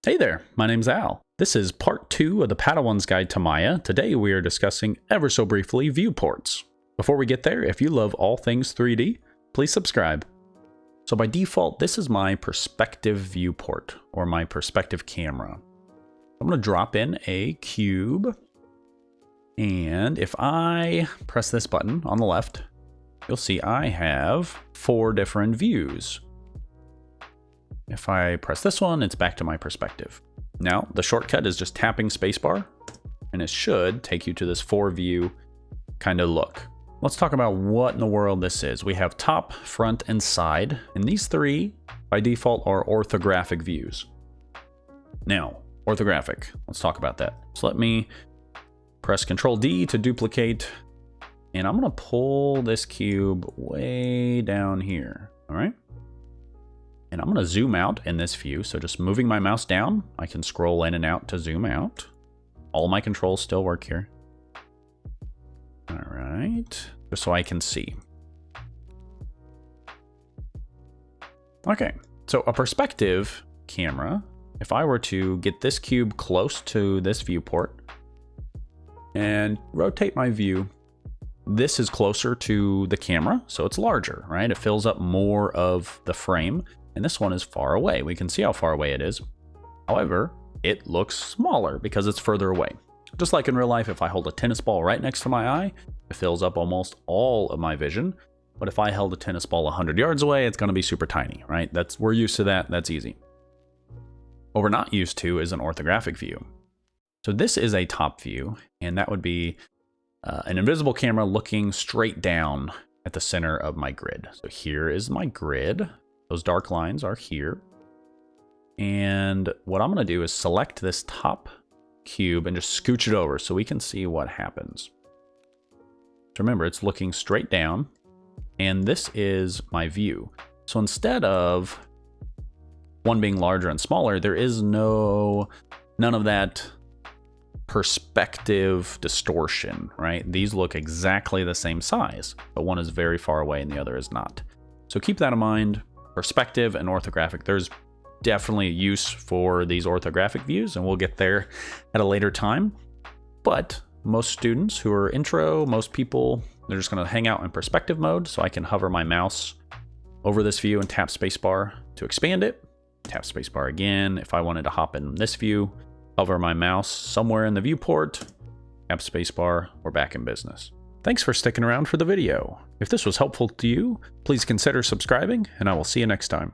Hey there, my name's Al. This is part 2 of the Padawan's Guide to Maya. Today we are discussing, ever so briefly, viewports. Before we get there, if you love all things 3D, please subscribe. So by default, this is my perspective viewport, or my perspective camera. I'm going to drop in a cube, and if I press this button on the left, you'll see I have 4 different views. If I press this one, it's back to my perspective. Now, the shortcut is just tapping spacebar, and it should take you to this 4-view kind of look. Let's talk about what in the world this is. We have top, front, and side, and these 3, by default, are orthographic views. Now, orthographic, let's talk about that. So let me press Control D to duplicate, and I'm gonna pull this cube way down here, all right? And I'm going to zoom out in this view. So just moving my mouse down, I can scroll in and out to zoom out. All my controls still work here. All right, just so I can see. Okay, so a perspective camera, if I were to get this cube close to this viewport and rotate my view, this is closer to the camera, so it's larger, right? It fills up more of the frame. And this one is far away. We can see how far away it is. However, it looks smaller because it's further away. Just like in real life, if I hold a tennis ball right next to my eye, it fills up almost all of my vision. But if I held a tennis ball 100 yards away, it's going to be super tiny, right? We're used to that. That's easy. What we're not used to is an orthographic view. So this is a top view, and that would be an invisible camera looking straight down at the center of my grid. So here is my grid. Those dark lines are here. And what I'm going to do is select this top cube and just scooch it over so we can see what happens. So remember, it's looking straight down, and this is my view. So instead of one being larger and smaller, there is none of that perspective distortion, right? These look exactly the same size, but one is very far away and the other is not. So keep that in mind. Perspective and orthographic. There's definitely a use for these orthographic views, and we'll get there at a later time. But most students who are intro, most people, they're just going to hang out in perspective mode. So I can hover my mouse over this view and tap spacebar to expand it. Tap spacebar again. If I wanted to hop in this view, hover my mouse somewhere in the viewport, tap spacebar, we're back in business. Thanks for sticking around for the video. If this was helpful to you, please consider subscribing, and I will see you next time.